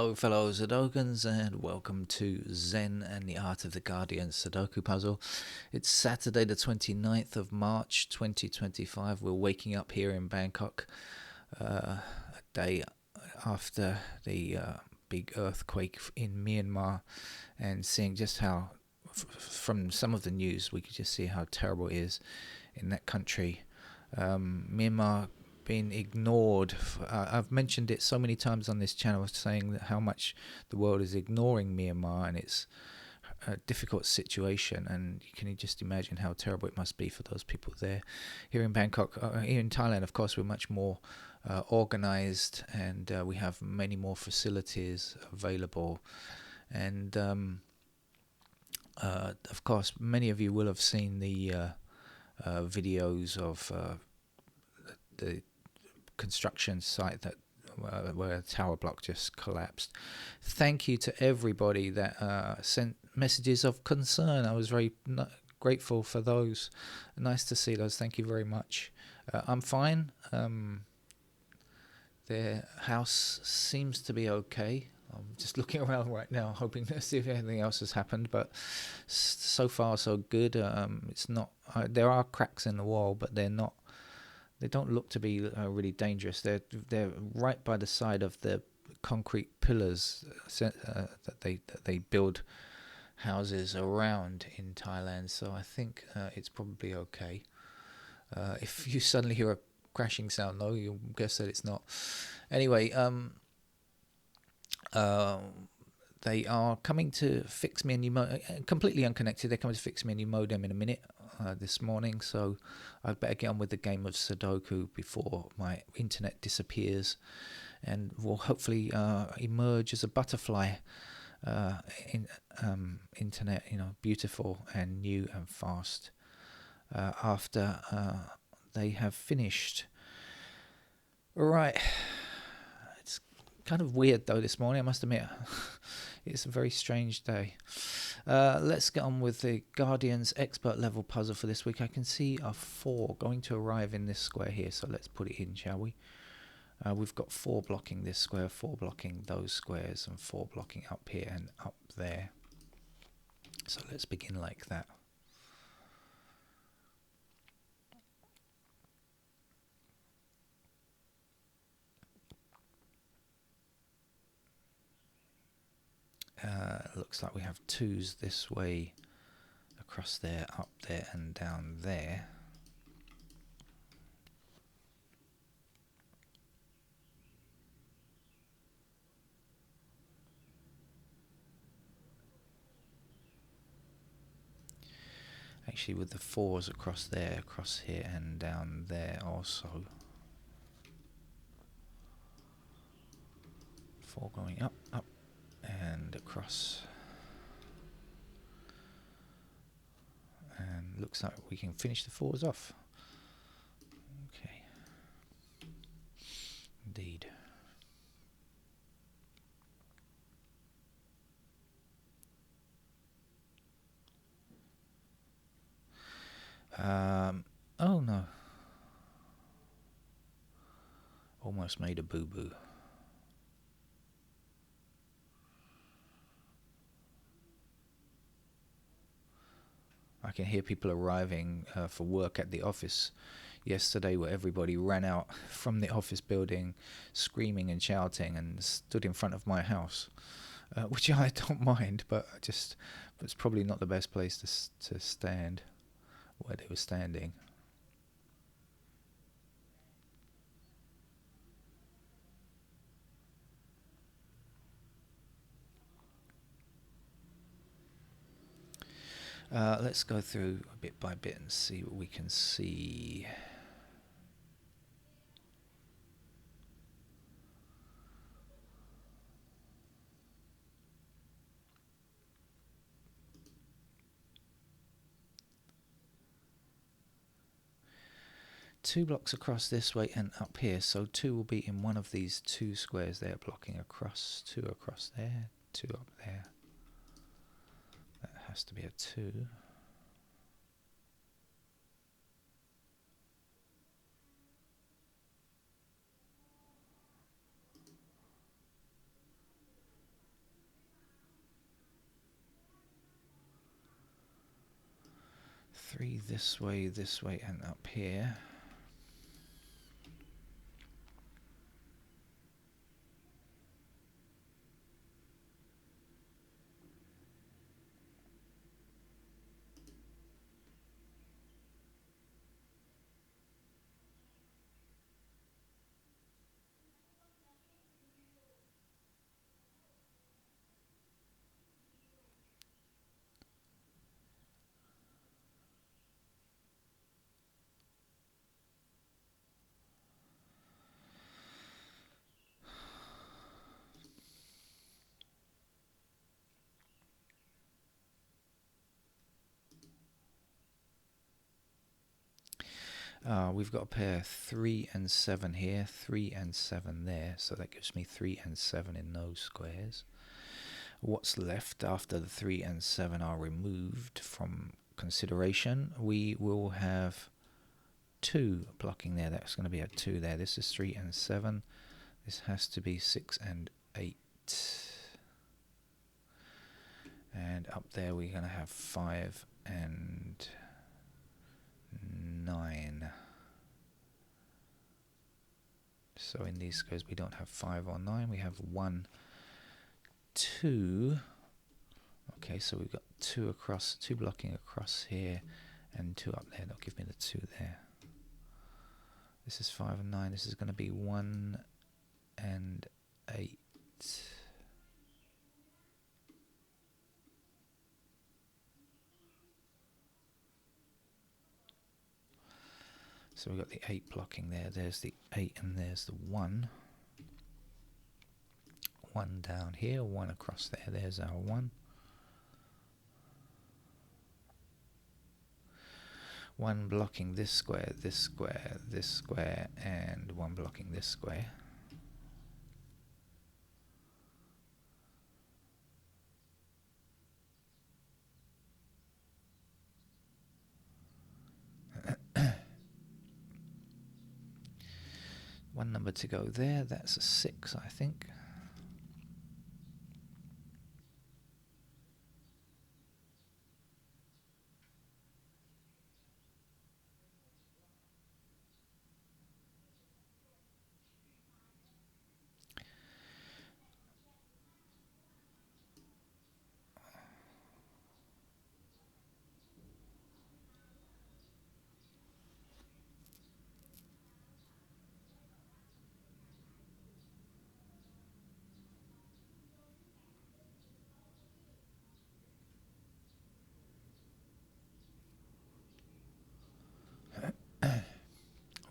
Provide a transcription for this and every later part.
Hello, fellow Sudokans, and welcome to Zen and the Art of the Guardian Sudoku puzzle. It's Saturday, the 29th of March 2025. We're waking up here in Bangkok a day after the big earthquake in Myanmar, and seeing just how, from some of the news, we could just see how terrible it is in that country. Myanmar been ignored. I've mentioned it so many times on this channel, saying that how much the world is ignoring Myanmar, and it's a difficult situation, and you can just imagine how terrible it must be for those people there. Here in Bangkok, here in Thailand, of course, we're much more organized, and we have many more facilities available, and of course many of you will have seen the videos of the construction site that where a tower block just collapsed. Thank you to everybody that sent messages of concern. I was very grateful for those. Nice to see those. Thank you very much. I'm fine. Their house seems to be okay. I'm just looking around right now, hoping to see if anything else has happened. But so far, so good. It's not. There are cracks in the wall, but they're not. They don't look to be really dangerous. They're right by the side of the concrete pillars that they build houses around in Thailand. So I think it's probably okay. If you suddenly hear a crashing sound, though, you'll guess that it's not. Anyway, they are coming to fix me a new completely unconnected. They're coming to fix me a new modem in a minute this morning, so I'd better get on with the game of Sudoku before my internet disappears, and will hopefully emerge as a butterfly in internet, beautiful and new and fast after they have finished. All right. Kind of weird though this morning, I must admit. It's a very strange day. Let's get on with the Guardian's expert level puzzle for this week. I can see a 4 going to arrive in this square here, so let's put it in, shall we? We've got 4 blocking this square, 4 blocking those squares, and 4 blocking up here and up there. So let's begin like that. Looks like we have 2s this way, across there, up there, and down there. Actually, with the 4s across there, across here, and down there also. 4 going up, up, and across. And looks like we can finish the 4s off. Okay. Indeed. Oh no. Almost made a boo-boo. I can hear people arriving for work at the office yesterday, where everybody ran out from the office building screaming and shouting and stood in front of my house, which I don't mind, but it's probably not the best place to stand where they were standing. Let's go through bit by bit and see what we can see. Two blocks across this way and up here, so 2 will be in one of these 2 squares there, blocking across, 2 across there, 2 up there. That has to be a 2. 3 this way, and up here. We've got a pair 3 and 7 here, 3 and 7 there, so that gives me 3 and 7 in those squares. What's left after the 3 and 7 are removed from consideration? We will have 2 blocking there. That's going to be a 2 there. This is 3 and 7. This has to be 6 and 8. And up there we're going to have 5 and 9. So in these squares we don't have 5 or 9. We have 1, 2. Okay, so we've got 2 across, 2 blocking across here, and 2 up there. That'll give me the 2 there. This is 5 and 9. This is going to be 1 and 8. So we've got the 8 blocking there. There's the 8 and there's the 1. 1 down here, 1 across there. There's our 1. 1 blocking this square, this square, this square, and 1 blocking this square. One number to go there. That's a 6, I think.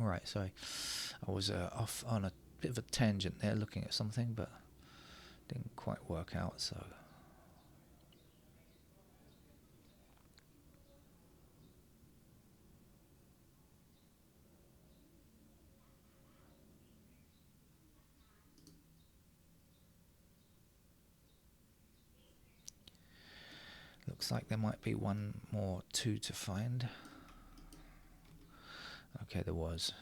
Alright, so I was off on a bit of a tangent there looking at something, but didn't quite work out, so... Looks like there might be one more 2 to find. Okay, there was.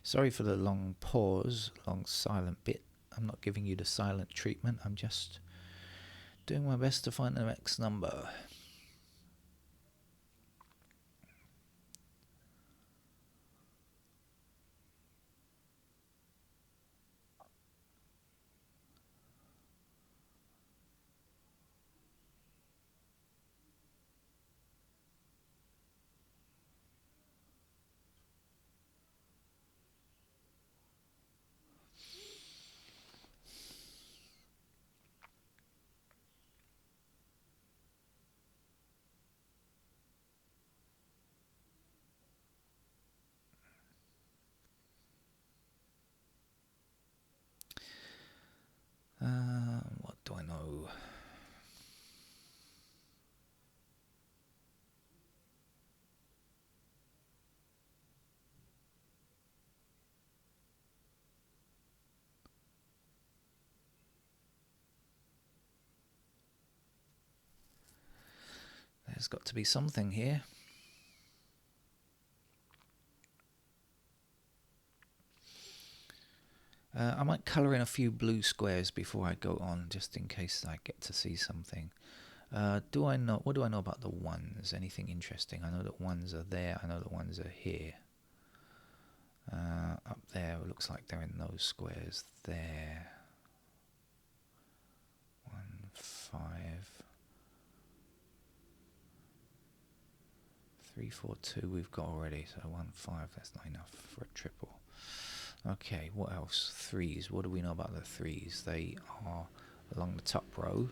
Sorry for the long pause, long silent bit. I'm not giving you the silent treatment. I'm just doing my best to find the next number. What do I know? There's got to be something here. I might colour in a few blue squares before I go on, just in case I get to see something. What do I know about the ones? Anything interesting? I know that ones are there. I know that ones are here. Up there, it looks like they're in those squares there. 1, 5, 3, 4, 2 we've got already, so 1, 5, that's not enough for a triple. Okay, what else? Threes. What do we know about the threes? They are along the top row.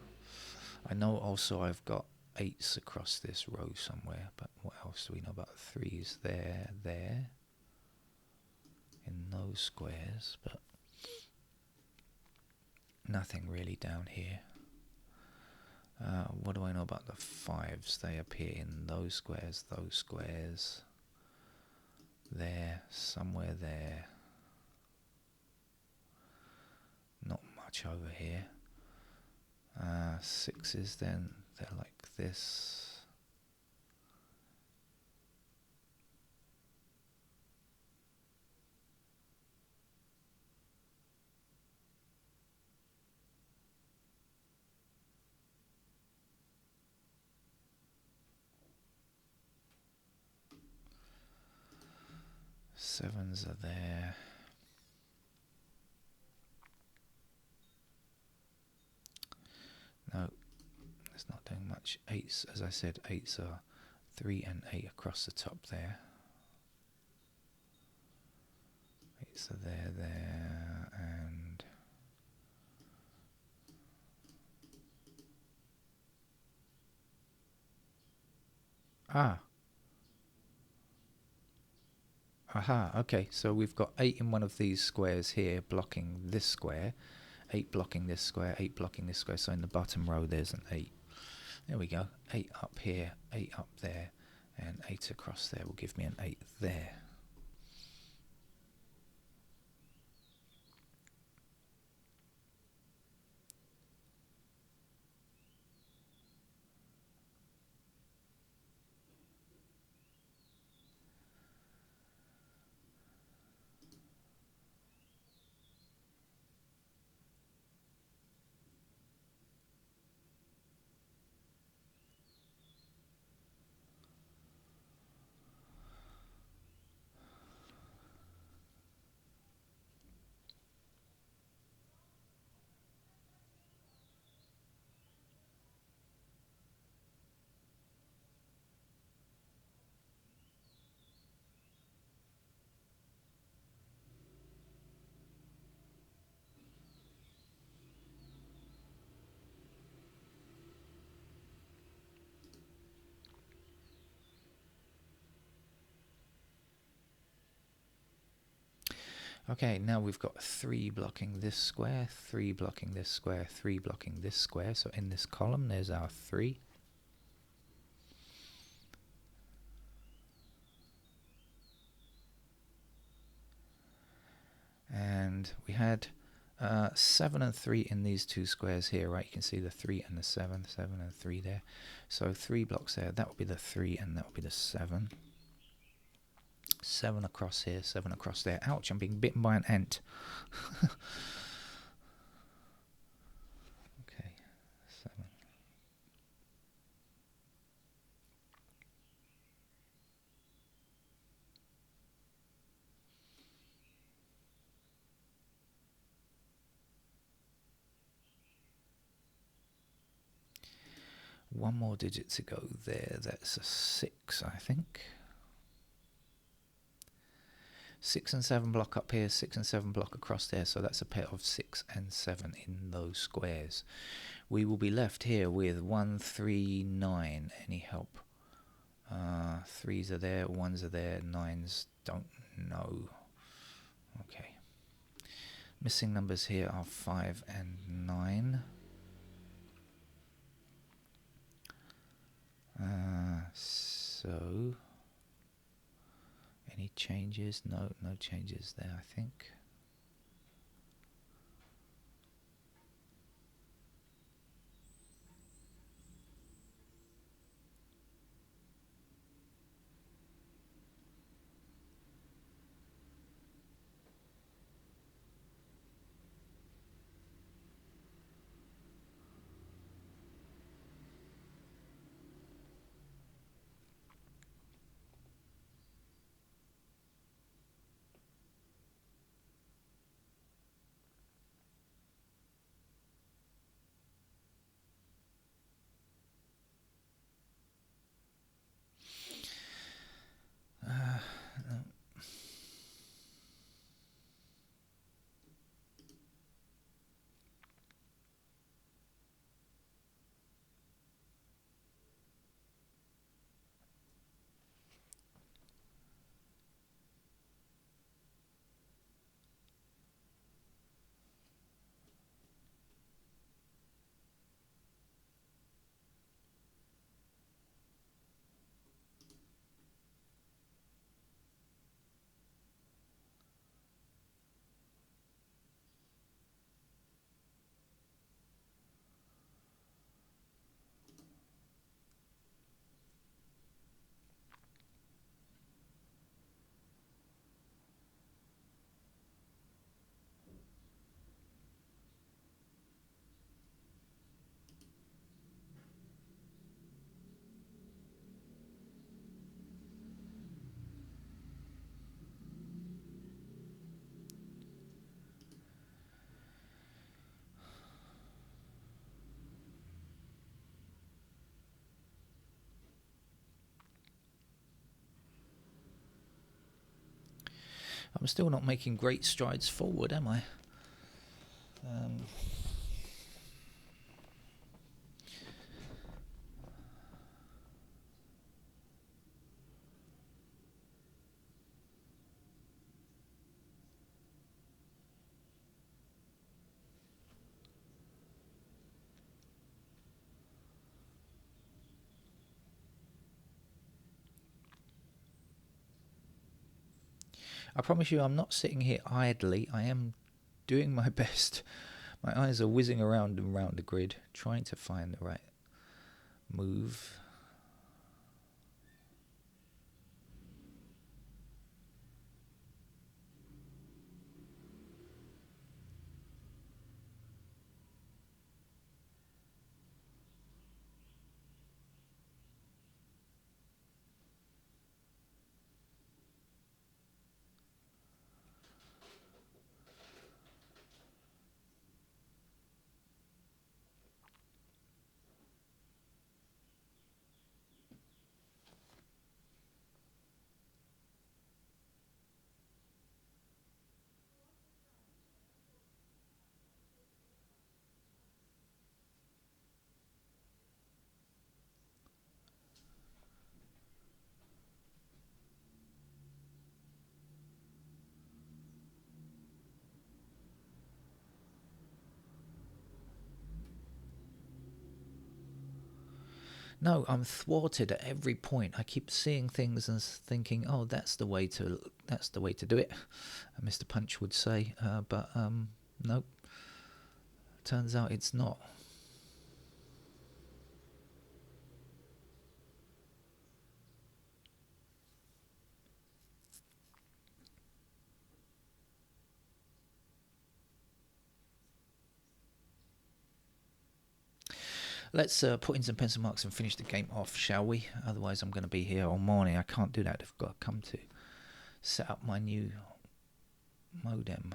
I know also I've got 8s across this row somewhere, but what else do we know about the threes? There, in those squares, but nothing really down here. What do I know about the 5s? They appear in those squares, there, somewhere there. Not much over here. 6s then, they're like this. Sevens are there. No, it's not doing much. 8s, as I said, 8s are 3 and 8 across the top there. 8s are there, and aha, okay, so we've got 8 in one of these squares here blocking this square, 8 blocking this square, 8 blocking this square, so in the bottom row there's an 8. There we go, 8 up here, 8 up there, and 8 across there will give me an 8 there. Okay, now we've got 3 blocking this square, 3 blocking this square, 3 blocking this square. So in this column, there's our 3. And we had 7 and 3 in these 2 squares here, right? You can see the 3 and the 7, 7 and 3 there. So 3 blocks there, that would be the 3 and that would be the 7. 7 across here, 7 across there. Ouch, I'm being bitten by an ant. Okay, 7. One more digit to go there. That's a 6, I think. 6 and 7 block up here, 6 and 7 block across there. So that's a pair of 6 and 7 in those squares. We will be left here with 1, 3, 9. Any help? 3s are there, 1s are there, 9s don't know. Okay. Missing numbers here are 5 and 9. So, any changes? No, no changes there, I think. No. I'm still not making great strides forward, am I? I promise you I'm not sitting here idly. I am doing my best. My eyes are whizzing around and around the grid, trying to find the right move. No, I'm thwarted at every point. I keep seeing things and thinking, "Oh, that's the way to do it," Mr. Punch would say. But nope. Turns out it's not. Let's put in some pencil marks and finish the game off, shall we? Otherwise I'm going to be here all morning. I can't do that. I've got to come to set up my new modem.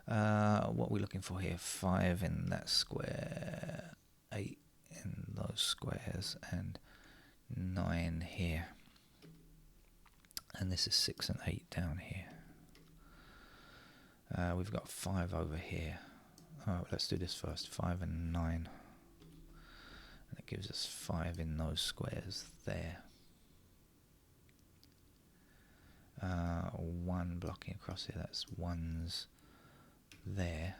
What are we looking for here? 5 in that square, 8 in those squares, and 9 here. And this is 6 and 8 down here. We've got 5 over here. Oh, let's do this first. 5 and 9. And it gives us 5 in those squares there. 1 blocking across here. That's 1's there.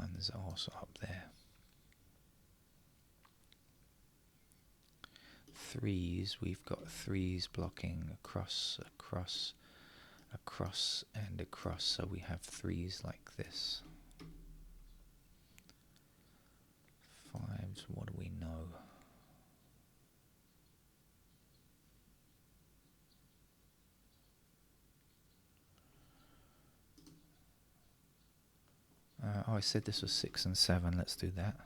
1's also up there. 3's, we've got 3's blocking across, and across, so we have 3's like this. 5's, what do we know? I said this was 6 and 7, let's do that.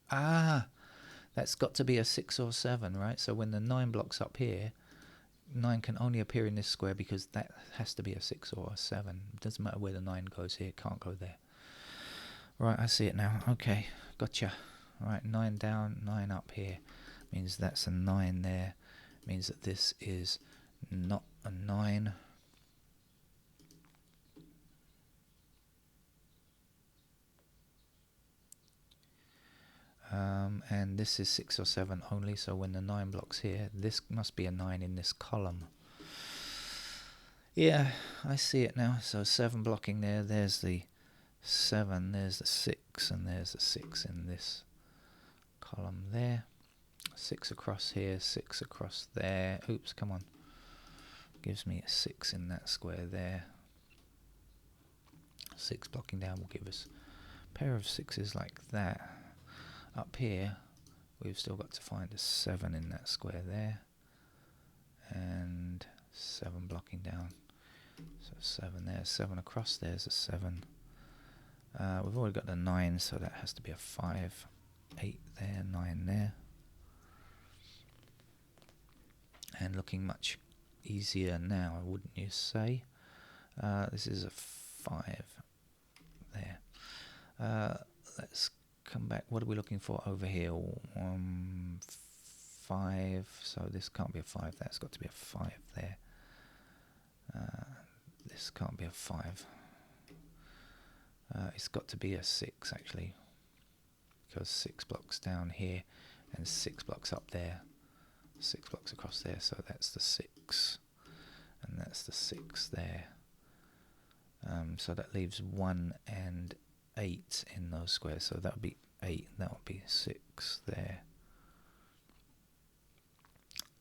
Ah, that's got to be a 6 or 7, right? So when the 9 blocks up here, 9 can only appear in this square because that has to be a 6 or a 7. It doesn't matter where the 9 goes here, it can't go there. Right, I see it now. Okay, gotcha. Right, 9 down, 9 up here. Means that's a 9 there. Means that this is not a 9. And this is 6 or 7 only, so when the 9 blocks here, this must be a 9 in this column. Yeah, I see it now. So 7 blocking there, there's the 7, there's the 6, and there's the 6 in this column there. 6 across here, 6 across there. Oops, come on. Gives me a 6 in that square there. 6 blocking down will give us a pair of 6's like that. Up here, we've still got to find a 7 in that square there. And 7 blocking down. So 7 there, 7 across, there's a 7. We've already got the 9, so that has to be a 5. 8 there, 9 there. And looking much easier now, wouldn't you say? This is a 5 there. Let's come back. What are we looking for over here? 5. So this can't be a 5. That's got to be a 5 there. This can't be a 5. It's got to be a 6 actually, because 6 blocks down here and 6 blocks up there. 6 blocks across there, so that's the 6, and that's the 6 there. So that leaves 1 and 8 in those squares, so that would be 8, that would be 6 there.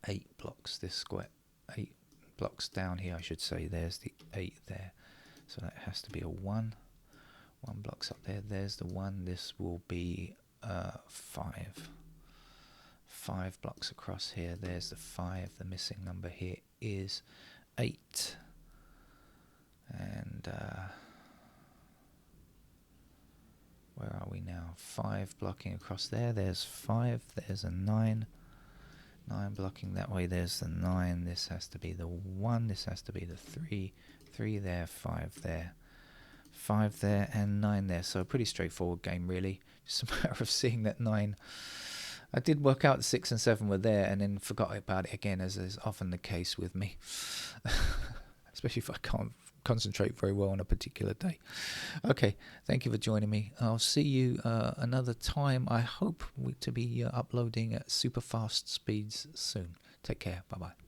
8 blocks this square, 8 blocks down here I should say, there's the 8 there, so that has to be a 1. 1 blocks up there, there's the 1, this will be 5. 5 blocks across here, there's the 5, the missing number here is 8. And where are we now? 5 blocking across there, there's 5, there's a 9. 9 blocking that way, there's the 9, this has to be the 1, this has to be the 3. 3 there, 5 there. 5 there and 9 there, so a pretty straightforward game really. Just a matter of seeing that 9. I did work out 6 and 7 were there and then forgot about it again, as is often the case with me. Especially if I can't concentrate very well on a particular day. Okay, thank you for joining me. I'll see you another time. I hope to be uploading at super fast speeds soon. Take care. Bye-bye.